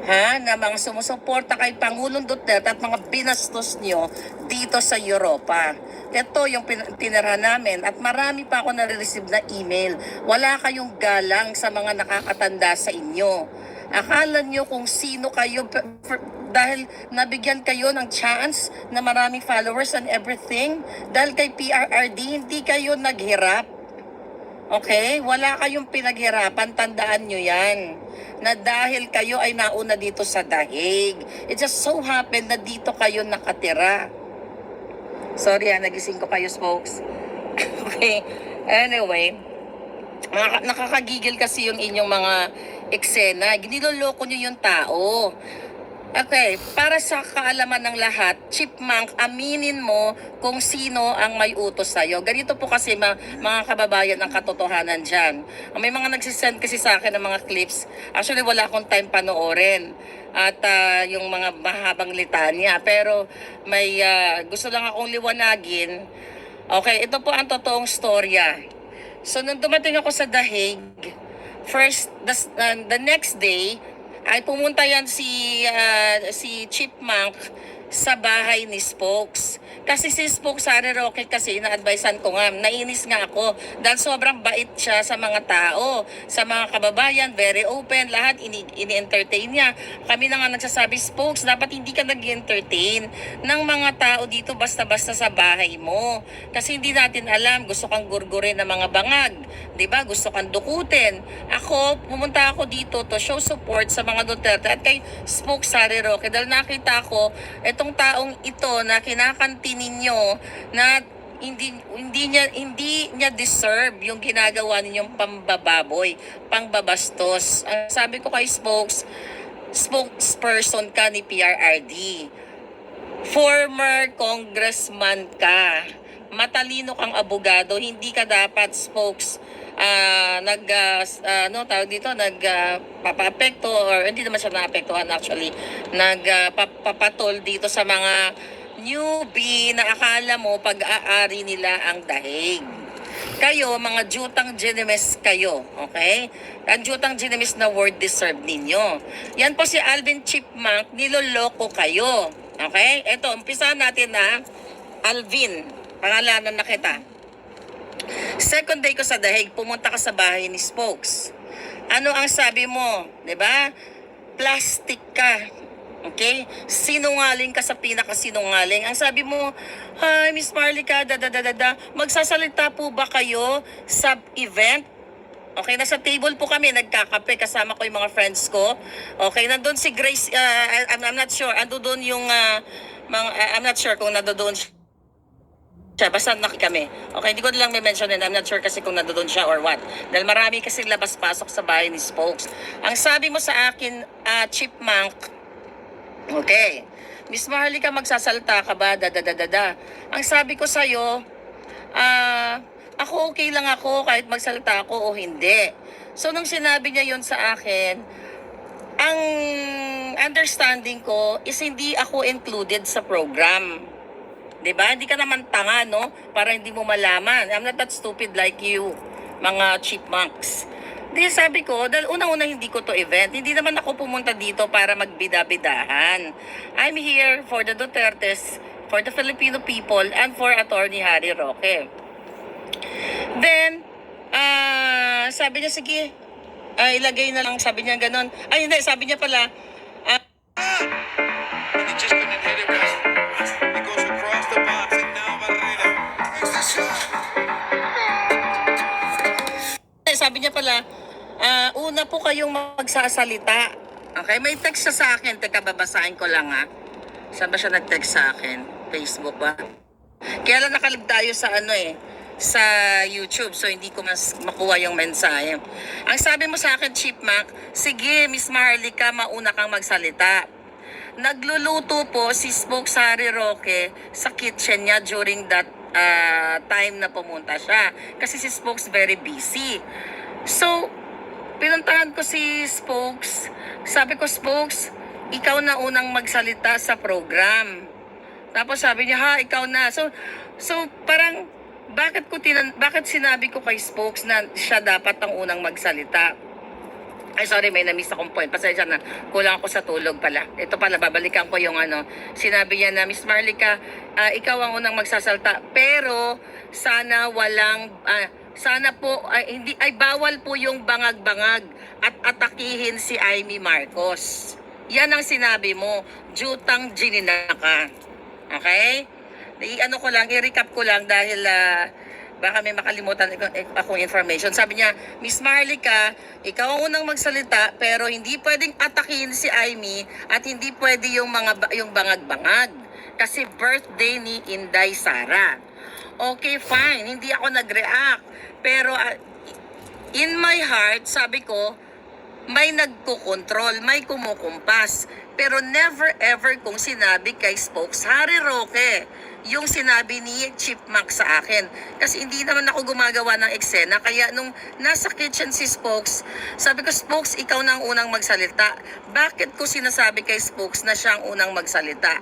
na mga sumusuporta kay Pangulong Duterte at mga binastos nyo dito sa Europa. Ito yung tinirahan namin at marami pa ako nare-receive na email. Wala kayong galang sa mga nakakatanda sa inyo. Akala nyo kung sino kayo dahil nabigyan kayo ng chance na maraming followers and everything. Dahil kay PRRD, hindi kayo naghirap. Okay? Wala kayong pinaghirapan, tandaan nyo yan. Na dahil kayo ay nauna dito sa dahig. It just so happened na dito kayo nakatira. Sorry nagising ko kayo, folks. Okay? Anyway, nakakagigil kasi yung inyong mga eksena. Giniloloko nyo yung tao. Okay, para sa kaalaman ng lahat, Chipmunk, aminin mo kung sino ang may utos sa'yo. Ganito po kasi mga kababayan ang katotohanan dyan. May mga nagsisend kasi sa akin ng mga clips. Actually, wala akong time panoorin. At yung mga mahabang litanya. Pero may gusto lang akong liwanagin. Okay, ito po ang totoong storya. So, nung dumating ako sa Dahig, the next day, ay pumunta yan si Chipmunk sa bahay ni Spokes. Kasi si Spokes, Harry Roque, kasi na-advisean ko nga, nainis nga ako dahil sobrang bait siya sa mga tao, sa mga kababayan, very open, lahat ini-entertain niya. Kami na nga nagsasabi, Spokes, dapat hindi ka nag-entertain ng mga tao dito basta-basta sa bahay mo. Kasi hindi natin alam, gusto kang gurgurin ng mga bangag, 'di ba? Gusto kang dukutin. Pumunta ako dito to show support sa mga Duterte at kay Spokes, Harry Roque dahil nakita ko itong taong ito na kinakantin ninyo na hindi niya deserve yung ginagawa ninyong pambababoy, pangbabastos. Ang sabi ko kay spokesperson ka ni PRRD. Former congressman ka. Matalino kang abogado, hindi ka dapat nagpapaapekto or hindi naman siya naapektuhan actually, nagpapatol dito sa mga newbie na akala mo pag-aari nila ang dahig. Kayo, mga jutang ginemes kayo, okay? Ang jutang ginemes na word deserve ninyo. Yan po si Alvin Chipmunk, niloloko kayo. Okay? Ito, umpisahan natin na Alvin, pangalanan na kita. Second day ko sa Dahig, pumunta ka sa bahay ni Spokes. Ano ang sabi mo? 'Di ba? Plastic ka. Okay? Sinungaling ka sa pinakasinungaling. Ang sabi mo, "Hi, Miss Marlica, magsasalita po ba kayo sa event?" Okay, nasa table po kami, nagkakape, kasama ko yung mga friends ko. Okay, nandun si Grace, I'm not sure, doon yung, I'm not sure kung nandoon siya, basta kami. Okay, hindi ko lang may mention and I'm not sure kasi kung nandoon siya or what. Dahil marami kasi labas-pasok sa bahay ni Spokes. Ang sabi mo sa akin, Chipmunk, okay, Miss Marlica, magsasalta ka ba? Ang sabi ko sa'yo, ako okay lang ako kahit magsalita ako o hindi. So, nung sinabi niya yon sa akin, ang understanding ko is hindi ako included sa program. 'Di ba? Hindi ka naman tanga, no? Para hindi mo malaman. I'm not that stupid like you, mga chipmunks. Di sabi ko, dahil unang-una hindi ko to event. Hindi naman ako pumunta dito para magbida-bidahan. I'm here for the Dutertes, for the Filipino people, and for Attorney Harry Roque. Then, sabi niya, sige, ilagay na lang, sabi niya ganon. Ay, hindi, sabi niya pala, sabi niya pala, una po kayong magsasalita. Okay, may text siya sa akin. Teka, babasahin ko lang ha. Saan ba siya nag-text sa akin? Facebook ba? Kaya lang nakalig tayo sa sa YouTube. So, hindi ko mas makuha yung mensahe. Ang sabi mo sa akin, Chipmunk, sige, Miss Marlica, mauna kang magsalita. Nagluluto po si Spokes Harry Roque sa kitchen niya during that time na pumunta siya. Kasi si Spokes very busy. So, pinuntahan ko si Spokes. Sabi ko, Spokes, ikaw na unang magsalita sa program. Tapos sabi niya, ha, ikaw na. So parang, bakit sinabi ko kay Spokes na siya dapat ang unang magsalita? Ay, sorry, may na-miss akong point. Pasensya na. Kulang ako sa tulog pala. Ito pala, babalikan ko yung ano. Sinabi niya na, Miss Marlica, ikaw ang unang magsasalta. Pero, sana walang, sana po, hindi, ay bawal po yung bangag-bangag at atakihin si Amy Marcos. Yan ang sinabi mo. Jutang ginina ka. Okay? I-ano ko lang, i-recap ko lang dahil, baka may makalimutan akong information. Sabi niya, Miss Marlica, ikaw ang unang magsalita pero hindi pwedeng atakin si Amy at hindi pwede yung yung bangag-bangag kasi birthday ni Inday Sara. Okay, fine. Hindi ako nag-react. Pero in my heart, sabi ko, may nagkukontrol, may kumukumpas. Pero never ever kung sinabi kay Spokes Harry Roque yung sinabi ni Chipmunk sa akin. Kasi hindi naman ako gumagawa ng eksena. Kaya nung nasa kitchen si Spokes, sabi ko, Spokes, ikaw na ang unang magsalita. Bakit ko sinasabi kay Spokes na siya ang unang magsalita?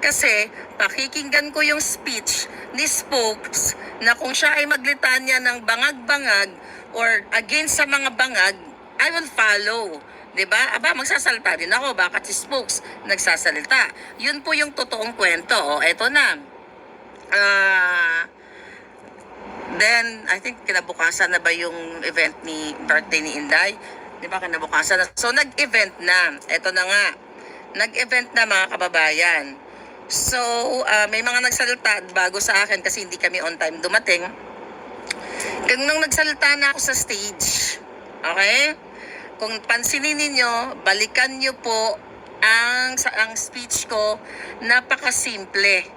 Kasi pakikinggan ko yung speech ni Spokes na kung siya ay maglitanya ng bangag-bangag or against sa mga bangag, I will follow. Diba? Aba, magsasalita din ako. Bakit si Spokes nagsasalita? Yun po yung totoong kwento. O, eto na. Then, I think kinabukasan na ba yung event ni birthday ni Inday? Diba, kinabukasan na. So, nag-event na. Eto na nga. Nag-event na mga kababayan. So, may mga nagsalita bago sa akin kasi hindi kami on time dumating. Nung nagsalita na ako sa stage, okay? Kung pansinin ninyo, balikan nyo po ang speech ko, napakasimple.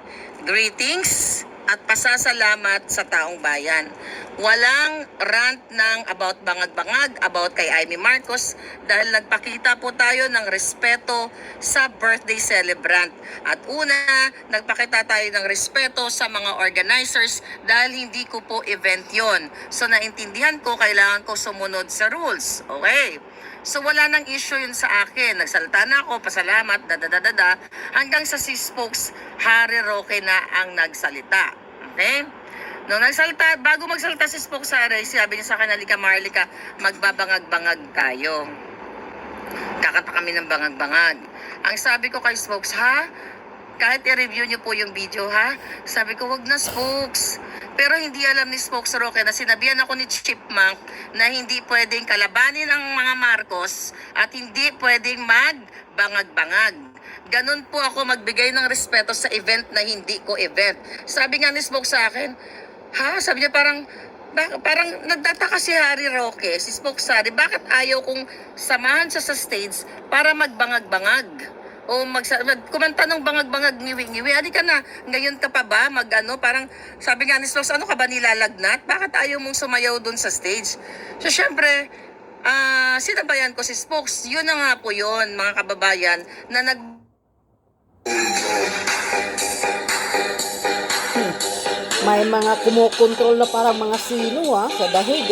Greetings at pasasalamat sa taong bayan. Walang rant ng about bangag-bangag, about kay Amy Marcos dahil nagpakita po tayo ng respeto sa birthday celebrant. At una, nagpakita tayo ng respeto sa mga organizers dahil hindi ko po event yon. So naintindihan ko, kailangan ko sumunod sa rules. Okay? So wala nang issue yun sa akin. Nagsalita na ako, pasalamat, hanggang sa si Spokes Harry Roque na ang nagsalita. Okay? Nung nagsalita, bago magsalita si Spokes Harry, sabi niya sa akin, halika Marlica, magbabangag-bangag tayo. Kakata kami ng bangag-bangag. Ang sabi ko kay Spokes, ha? Kahit i-review niyo po yung video, ha? Sabi ko, wag na Spokes. Pero hindi alam ni Spokes Roque na sinabihan ako ni Chipmunk na hindi pwedeng kalabanin ang mga Marcos at hindi pwedeng magbangag-bangag. Ganun po ako magbigay ng respeto sa event na hindi ko event. Sabi nga ni Spokes sa akin, ha? Sabi niya parang nagtataka si Harry Roque, si Spokes Harry, bakit ayaw kong samahan siya sa stage para magbangag-bangag? O kumanta ng bangag-bangag, ngiwi-ngiwi. Hindi ka na, ngayon ka pa ba parang sabi nga ni Spokes, ano ka ba nilalagnat? Bakit ayaw mong sumayaw dun sa stage? So syempre, sinabayan ko si Spokes. Yun na nga po yun, mga kababayan, na May mga kumukontrol na parang mga sino sa dahig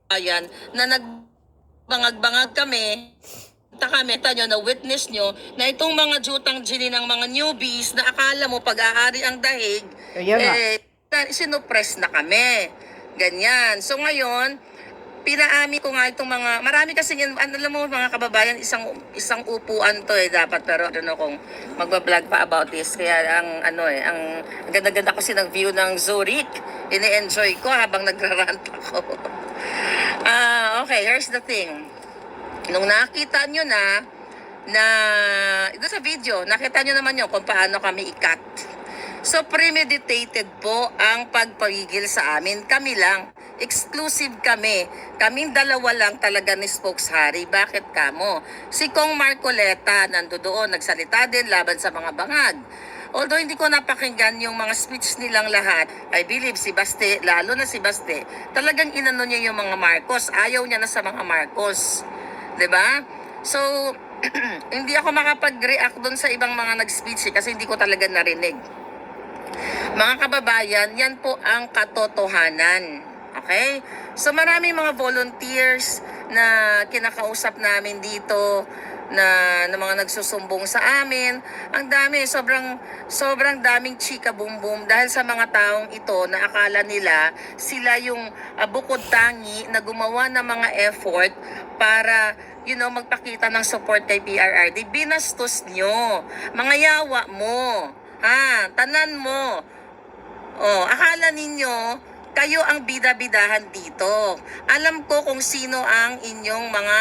Ayan, na nagbangag-bangag kami. Nyo, na witness nyo na itong mga jutang gini ng mga newbies na akala mo pag-aari ang dahig, sinupress na kami. Ganyan. So ngayon, pinaami ko nga itong mga, marami kasi yan, alam mo mga kababayan, isang upuan to dapat, pero I don't know kung magbablog pa about this. Kaya ang ganda-ganda kasi ng view ng Zurich. Ini-enjoy ko habang nagrarant ako. Okay, here's the thing. Nung nakita nyo na ito sa video, nakita nyo naman yun kung paano kami i-cut. So, premeditated po ang pagpagigil sa amin. Kami lang. Exclusive kami. Kaming dalawa lang talaga ni Spokes Harry. Bakit kamo? Si Kong Marcoleta nandoon, nagsalita din laban sa mga bangag. Although hindi ko napakinggan yung mga speech nilang lahat, I believe si Baste, lalo na si Baste, talagang inano niya yung mga Marcos. Ayaw niya na sa mga Marcos. 'Di ba? So, hindi ako makapag-react doon sa ibang mga nag-speech kasi hindi ko talaga narinig. Mga kababayan, yan po ang katotohanan. Okay? So maraming mga volunteers na kinakausap namin dito na mga nagsusumbong sa amin. Ang dami, sobrang daming chika boom boom dahil sa mga taong ito na akala nila sila yung bukod tangi na gumawa ng mga effort para magpakita ng support kay PRRD. Binastos nyo. Mga yawa mo. Tanan mo. Akala ninyo kayo ang bida-bidahan dito. Alam ko kung sino ang inyong mga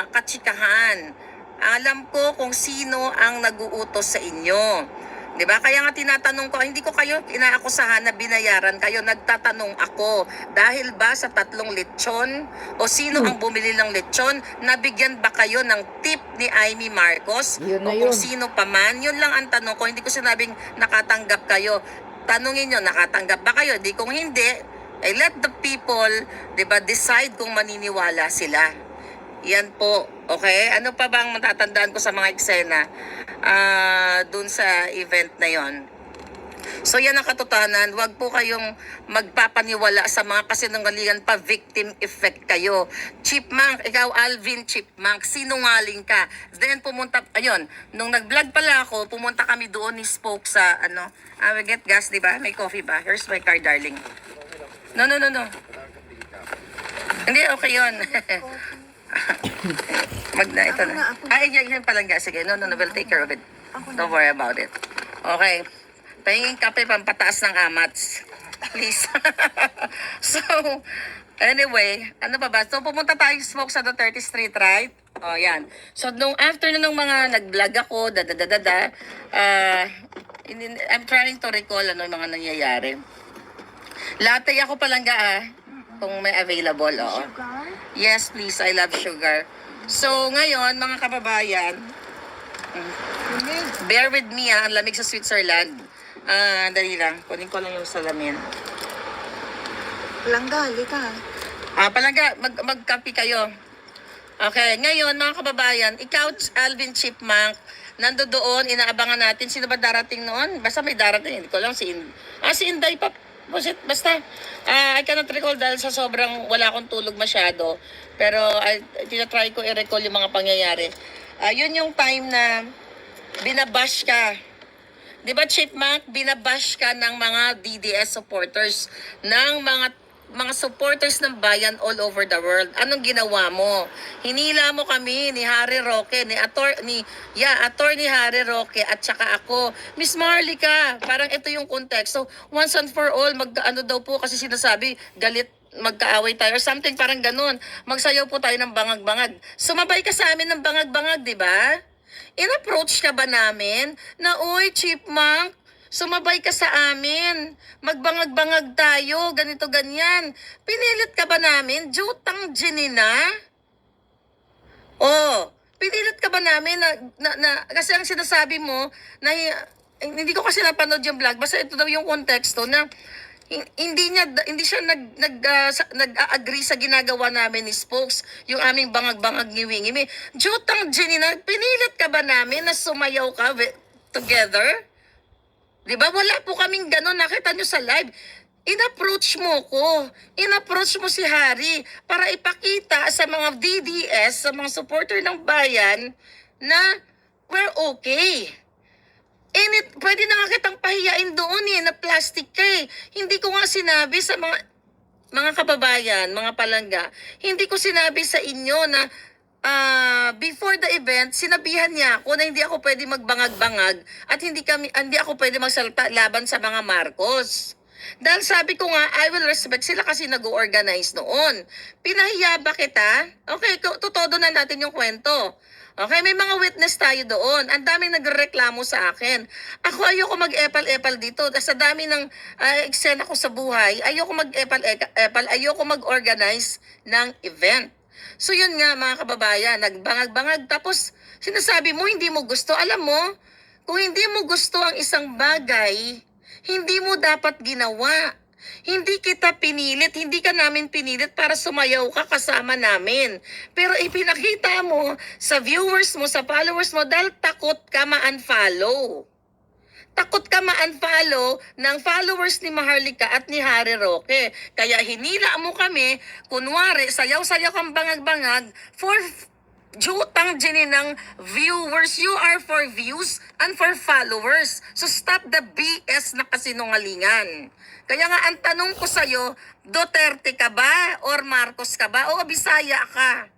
katsikahan. Alam ko kung sino ang nag-uutos sa inyo. 'Di ba? Kaya nga tinatanong ko, hindi ko kayo inaakusahan na binayaran kayo. Nagtatanong ako, dahil ba sa 3 lechon o sino ang bumili ng lechon? Nabigyan ba kayo ng tip ni Amy Marcos? Yun O na kung yun. sino pa man? Yun lang ang tanong ko. Hindi ko sinabing nakatanggap kayo. Tanungin nyo, nakatanggap ba kayo? Di kung hindi, let the people, decide kung maniniwala sila. Yan po. Okay? Ano pa bang matatandaan ko sa mga eksena dun sa event na yon? So yan ang katotohanan. Huwag po kayong magpapaniwala sa mga kasinungalingan pa, victim effect kayo. Chipmunk, ikaw Alvin Chipmunk, sinungaling ka. Then nung nag-vlog pala ako, pumunta kami doon ni Spoke sa we get gas, di ba? May coffee ba? Here's my car, darling. No. Hindi, okay yun. Ito na. Yan palang gas. Sige, no, we'll take care of it. Don't worry about it. Okay. Pahinging kape, pampataas ng amats. Please. So, anyway, ano pa ba? So, pumunta tayo Smoke sa Duterte Street, right? Yan. So, nung afternoon ng mga nag-vlog ako, I'm trying to recall yung mga nangyayari. Latte ako palangga, kung may available, oo. Yes, please. I love sugar. So, ngayon, mga kababayan, bear with me, ang lamig sa Switzerland. Dali lang. Kunin ko lang yung salamin. Palangga, halika. Palangga, magkapi kayo. Okay, ngayon mga kababayan, ikaw, Alvin Chipmunk, nando doon, inaabangan natin. Sino ba darating noon? Basta may darating. Hindi ko lang si Inday pa. Basta, I cannot recall dahil sa sobrang wala akong tulog masyado. Pero, tinatry ko i-recall yung mga pangyayari. Yun yung time na binabash ka. Di ba, Chipmunk, binabash ka ng mga DDS supporters, ng mga supporters ng bayan all over the world. Anong ginawa mo? Hinila mo kami ni Harry Roque, Attorney Harry Roque at saka ako. Miss Marlica, parang ito yung konteksto. Once and for all, daw po kasi sinasabi, galit, magkaaway tayo or something, parang ganun. Magsayaw po tayo ng bangag-bangag. Sumabay ka sa amin ng bangag-bangag, di ba? In-approach ka ba namin na, uy, Chipmunk, sumabay ka sa amin, magbangag-bangag tayo, ganito, ganyan. Pinilit ka ba namin? Jutang ginina? Pinilit ka ba namin kasi ang sinasabi mo, hindi ko kasi napanood yung vlog, basta ito daw yung konteksto na hindi siya nag-agree sa ginagawa namin ni Spokes, yung aming bangag-bangag ngiwi-ngiwi. Jutang Jenina, pinilit ka ba namin na sumayaw ka together? Di ba? Wala po kaming gano'n. Nakita nyo sa live. In-approach mo ko. In-approach mo si Harry para ipakita sa mga DDS, sa mga supporter ng bayan na we're okay. Pwede na nga kitang pahiyain doon na plastic ka Hindi ko nga sinabi sa mga kababayan, mga palangga, hindi ko sinabi sa inyo na before the event, sinabihan niya ako na hindi ako pwede magbangag-bangag at hindi ako pwede magsalita laban sa mga Marcos. Dahil sabi ko nga, I will respect sila kasi nag-organize noon. Pinahiya ba kita? Okay, tutodo na natin yung kwento. Okay, may mga witness tayo doon. Ang daming nagreklamo sa akin. Ako ayoko mag-epal-epal dito. Sa dami ng eksena ko sa buhay, ayoko mag-epal-epal, ayoko mag-organize ng event. So yun nga mga kababayan, nagbangag-bangag. Tapos sinasabi mo hindi mo gusto. Alam mo, kung hindi mo gusto ang isang bagay, hindi mo dapat ginawa. Hindi kita pinilit, hindi ka namin pinilit para sumayaw ka kasama namin. Pero ipinakita mo sa viewers mo, sa followers mo, dahil takot ka ma-unfollow. Takot ka ma-unfollow ng followers ni Maharlika at ni Harry Roque. Kaya hinila mo kami, kunwari, sayaw-sayaw kang bangag-bangag for jutang dyan ng viewers. You are for views and for followers. So stop the BS na kasinungalingan. Kaya nga ang tanong ko sa'yo, Duterte ka ba or Marcos ka ba o Bisaya ka?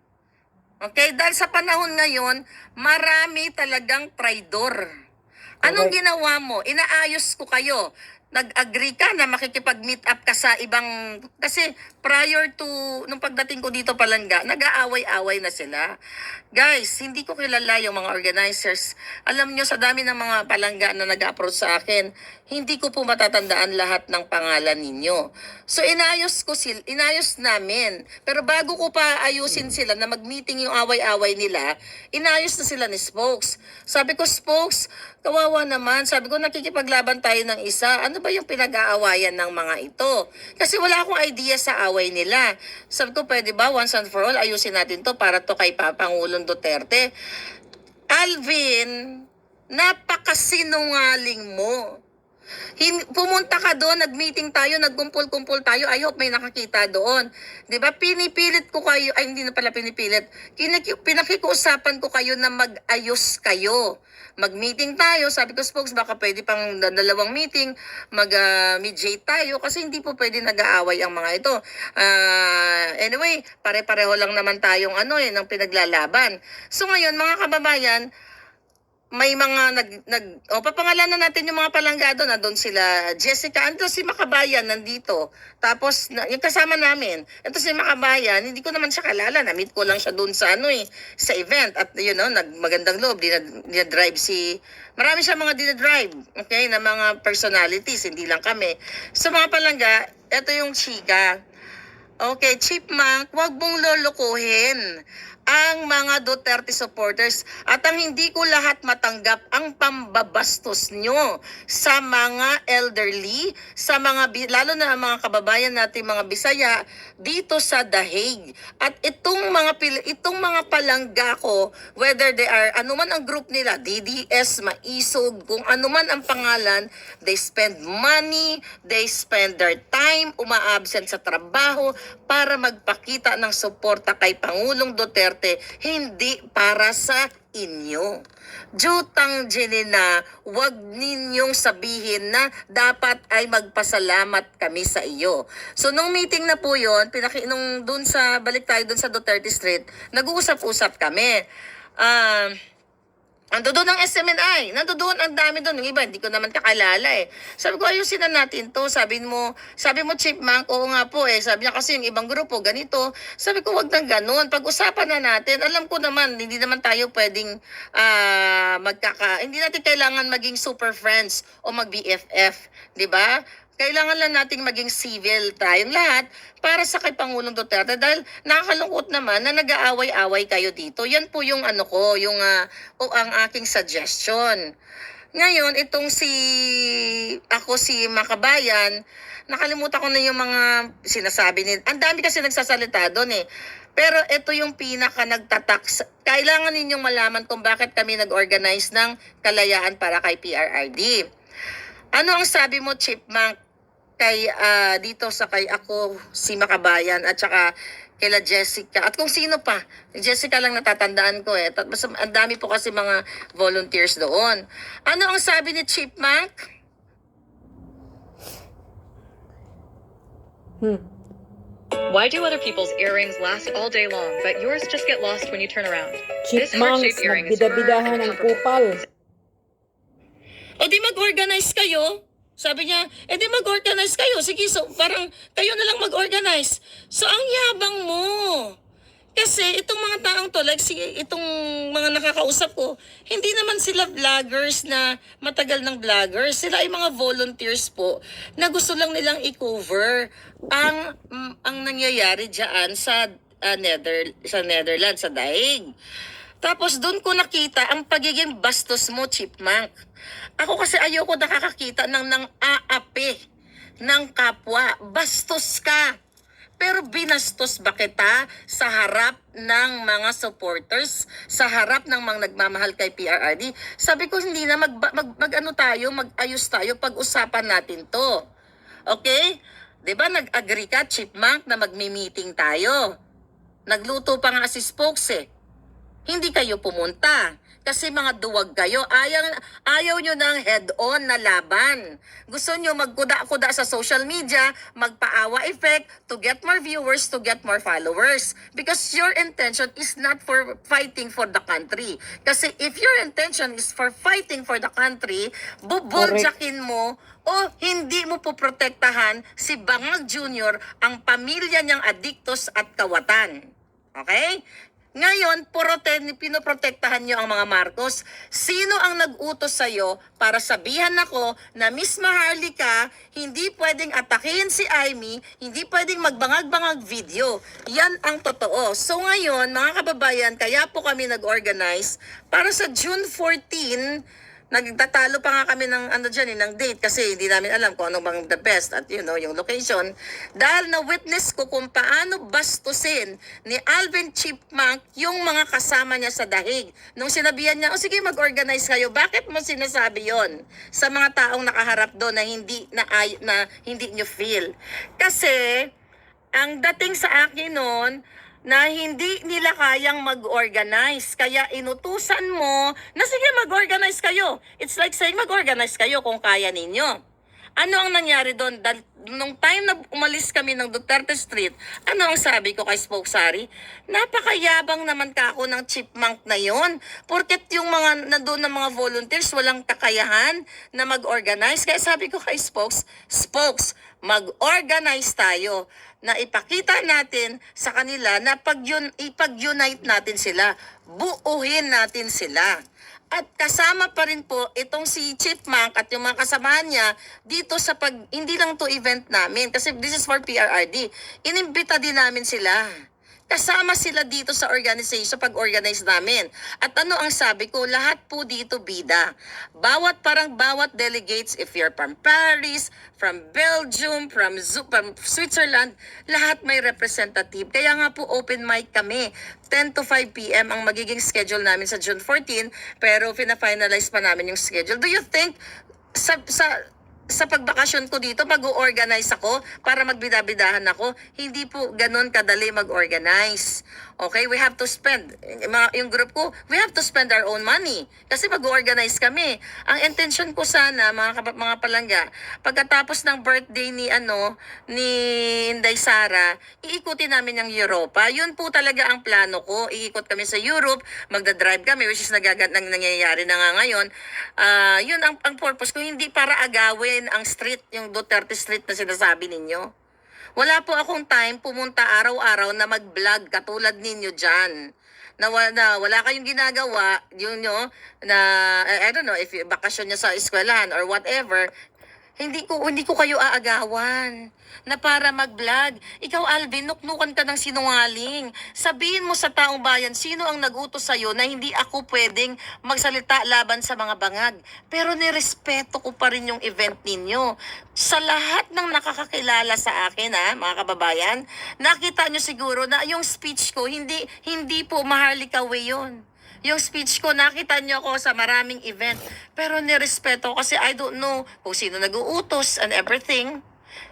Okay, dahil sa panahon ngayon, marami talagang traidor. Anong Correct. ginawa mo? Inaayos ko kayo. Nag-agree ka na makikipag-meet up ka sa ibang... Kasi prior to, nung pagdating ko dito palangga, nag-aaway-away na sila. Guys, hindi ko kilala yung mga organizers. Alam nyo, sa dami ng mga palangga na nag-approach sa akin, hindi ko po matatandaan lahat ng pangalan ninyo. So inayos namin. Pero bago ko pa ayusin sila na mag-meeting yung away-away nila, inayos na sila ni Spokes. Sabi ko, Spokes, kawawa naman. Sabi ko, nakikipaglaban tayo ng isa. Ano ba yung pinag-aawayan ng mga ito? Kasi wala akong idea sa away nila. Sabi ko, pwede ba once and for all, ayusin natin to para to kay Pangulong Duterte. Alvin, napakasinungaling mo. Pumunta ka doon, nag-meeting tayo, nagkumpul-kumpul tayo. I hope may nakakita doon. 'Di ba? Pinipilit ko kayo, ay hindi na pala pinipilit. Pinakikiusapan ko kayo na mag-ayos kayo. Mag-meeting tayo. Sabi ko, Spokes, baka pwede pang dalawang meeting, mag-mediate tayo kasi hindi po pwede nag-aaway ang mga ito. Anyway, pare-pareho lang naman tayong ng pinaglalaban. So ngayon, mga kababayan, may mga papangalanan natin yung mga palanggado na doon sila. Jessica, ando si Makabayan nandito. Tapos yung kasama namin, ito si Makabayan, hindi ko naman siya kalala. Na-meet ko lang siya doon sa sa event at magandang loob, dinadrive marami siya mga dinadrive, okay, na mga personalities, hindi lang kami. So mga palangga, ito yung chika. Okay, Chipmunk, wag mong lolokohin ang mga Duterte supporters at ang hindi ko lahat matanggap ang pambabastos nyo sa mga elderly, sa mga lalo na ang mga kababayan natin mga Bisaya dito sa The Hague. At itong mga palangga ko, whether they are anuman ang group nila, DDS, Maisog, kung anuman ang pangalan, they spend money, they spend their time, umaabsent sa trabaho para magpakita ng suporta kay Pangulong Duterte, hindi para sa inyo. Jutang Jenina, wag ninyong sabihin na dapat ay magpasalamat kami sa iyo. So nung meeting na po yun, balik tayo dun sa Duterte Street, nag-uusap-usap kami. Ando doon ang SMNI. Nando doon ang dami doon. Yung iba, hindi ko naman kakalala eh. Sabi ko, ayusin na natin to. Sabi mo, Chipmunk, oo nga po eh. Sabi niya kasi yung ibang grupo, ganito. Sabi ko, wag nang ganun. Pag-usapan na natin. Alam ko naman, hindi naman tayo pwedeng hindi natin kailangan maging super friends o mag-BFF. Diba? Kailangan lang nating maging civil tayong lahat para sa kay Pangulong Duterte dahil nakakalungkot naman na nag-aaway-away kayo dito. Yan po yung ang aking suggestion. Ngayon, itong si Makabayan, nakalimutan ko na yung mga sinasabi nila. Ang dami kasi nagsasalita doon eh. Pero ito yung pinaka nagtatak. Kailangan ninyong malaman kung bakit kami nag-organize ng kalayaan para kay PRRD. Ano ang sabi mo, Chipmunk, kay dito sa kay ako, si Makabayan at saka kila Jessica at kung sino pa? Jessica lang natatandaan ko eh. Basta ang dami po kasi mga volunteers doon. Ano ang sabi ni Chipmunk? Why do other people's earrings last all day long, but yours just get lost when you turn around? This Chipmunks, heart-shaped earring is firm nagbidabidahan and ng kupal. O di mag-organize kayo. Sabi niya, di mag-organize kayo. Sige, so parang kayo na lang mag-organize. So ang yabang mo. Kasi itong mga taong to, like itong mga nakakausap ko, hindi naman sila vloggers na matagal ng vloggers. Sila ay mga volunteers po na gusto lang nilang i-cover ang nangyayari diyan sa Netherlands, sa Daig. Tapos doon ko nakita ang pagiging bastos mo, Chipmunk. Ako kasi ayoko nakakakita ng aapi ng kapwa. Bastos ka. Pero binastos ba kita sa harap ng mga supporters, sa harap ng mga nagmamahal kay PRRD? Sabi ko, hindi na, mag-ayos tayo, pag-usapan natin to. Okay? Diba nag-agree ka, Chipmunk, na magmi-meeting tayo? Nagluto pa nga si Spokes eh. Hindi kayo pumunta. Kasi mga duwag kayo. Ayaw nyo ng head-on na laban. Gusto nyo magkuda-kuda sa social media, magpaawa effect to get more viewers, to get more followers. Because your intention is not for fighting for the country. Kasi if your intention is for fighting for the country, bubuljakin mo o hindi mo poprotektahan si Bangag Jr., ang pamilya niyang adiktos at kawatan. Okay? Ngayon, pinoprotektahan nyo ang mga Marcos. Sino ang nag-utos sa'yo para sabihan ako na Miss Maharlika, hindi pwedeng atakin si Amy, hindi pwedeng magbangag-bangag video. Yan ang totoo. So ngayon, mga kababayan, kaya po kami nag-organize para sa June 14, nagtatalo pa nga kami ng ng date kasi hindi namin alam kung ano bang the best at yung location. Dahil na-witness ko kung paano bastusin ni Alvin Chipmunk yung mga kasama niya sa dahig. Nung sinabihan niya, sige mag-organize kayo, bakit mo sinasabi yon sa mga taong nakaharap doon na hindi nyo feel? Kasi ang dating sa akin noon, na hindi nila kayang mag-organize. Kaya inutusan mo na sige mag-organize kayo. It's like saying mag-organize kayo kung kaya ninyo. Ano ang nangyari doon? Nung time na umalis kami ng Duterte Street, ano ang sabi ko kay Spokesari? Napakayabang naman ka ako ng Chipmunk na yon. Porket yung mga nandoon ng mga volunteers walang kakayahan na mag-organize. Kaya sabi ko kay Spokes, mag-organize tayo na ipakita natin sa kanila na ipag-unite natin sila, buuhin natin sila. At kasama pa rin po itong si Chipmunk at yung mga kasamahan niya dito sa hindi lang to event namin kasi this is for PRRD. Inimbita din namin sila. Kasama sila dito sa organization pag-organize namin. At ano ang sabi ko? Lahat po dito bida. Bawat delegates, if you're from Paris, from Belgium, from Switzerland, lahat may representative. Kaya nga po open mic kami. 10 to 5 p.m. ang magiging schedule namin sa June 14, pero fina-finalize pa namin yung schedule. Do you think sa pagbakasyon ko dito, mag-organize ako para magbidabidahan ako? Hindi po ganun kadali mag-organize. Okay, we have to spend, yung group ko, we have to spend our own money. Kasi mag-organize kami. Ang intention ko sana, mga palangga, pagkatapos ng birthday ni Inday Sara, iikutin namin yung Europa. Yun po talaga ang plano ko. Iikot kami sa Europe, magdadrive kami, which is nangyayari na nga ngayon. Yun ang purpose ko, hindi para agawin ang street, yung Duterte Street na sinasabi ninyo. Wala po akong time pumunta araw-araw na mag-vlog katulad ninyo dyan. Na wala kayong ginagawa, na, I don't know, if bakasyon nyo sa eskwelahan or whatever, hindi ko kayo aagawan na para mag-vlog. Ikaw, Alvin, nuknukan ka ng sinungaling. Sabihin mo sa taong bayan, sino ang nag-utos sa'yo na hindi ako pwedeng magsalita laban sa mga bangag. Pero nirespeto ko pa rin yung event ninyo. Sa lahat ng nakakakilala sa akin, mga kababayan, nakita nyo siguro na yung speech ko, hindi po Maharlika way yun. Yung speech ko, nakita niyo ako sa maraming event. Pero nirespeto kasi I don't know kung sino nag-uutos and everything.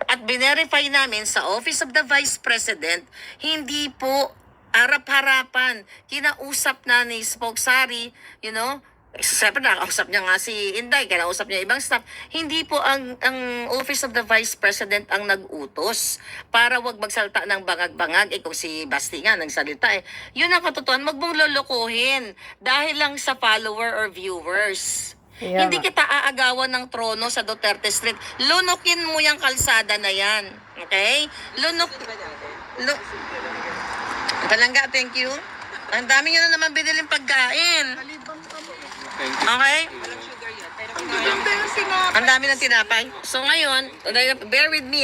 At binerify namin sa Office of the Vice President, hindi po harap-harapan. Kinausap na ni Spokesari, siyempre nakausap niya nga si Inday, kinausap niya ibang staff. Hindi po ang Office of the Vice President ang nag-utos para wag magsalita ng bangag-bangag. Kung si Basti nga nagsalita yun ang katotohanan, wag mong lolokohin dahil lang sa follower or viewers. Yeah. Hindi kita aagawan ng trono sa Duterte Street. Lunukin mo yung kalsada na yan. Okay? Palangga, thank you. Ang dami nyo na naman biniling pagkain. Okay? Ang dami ng tinapay. So ngayon, bear with me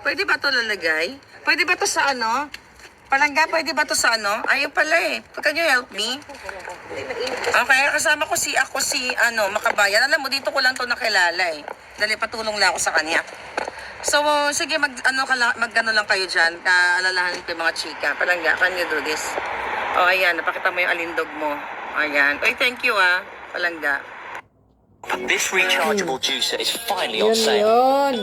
Pwede ba to lalagay? Pwede ba to sa Palangga, pwede ba to sa Ayun pala Can you help me? Okay, kasama ko si Makabayan. Alam mo, dito ko lang to nakilala Dali, patulong lang ako sa kanya. So, sige, mag-ano lang kayo dyan. Alalahanin ko yung mga chika. Palangga, can you do this? O, ayan, napakita mo yung alindog mo. Ayan. Oy, thank you, Palangga. This rechargeable juicer is finally on Yun sale. yun.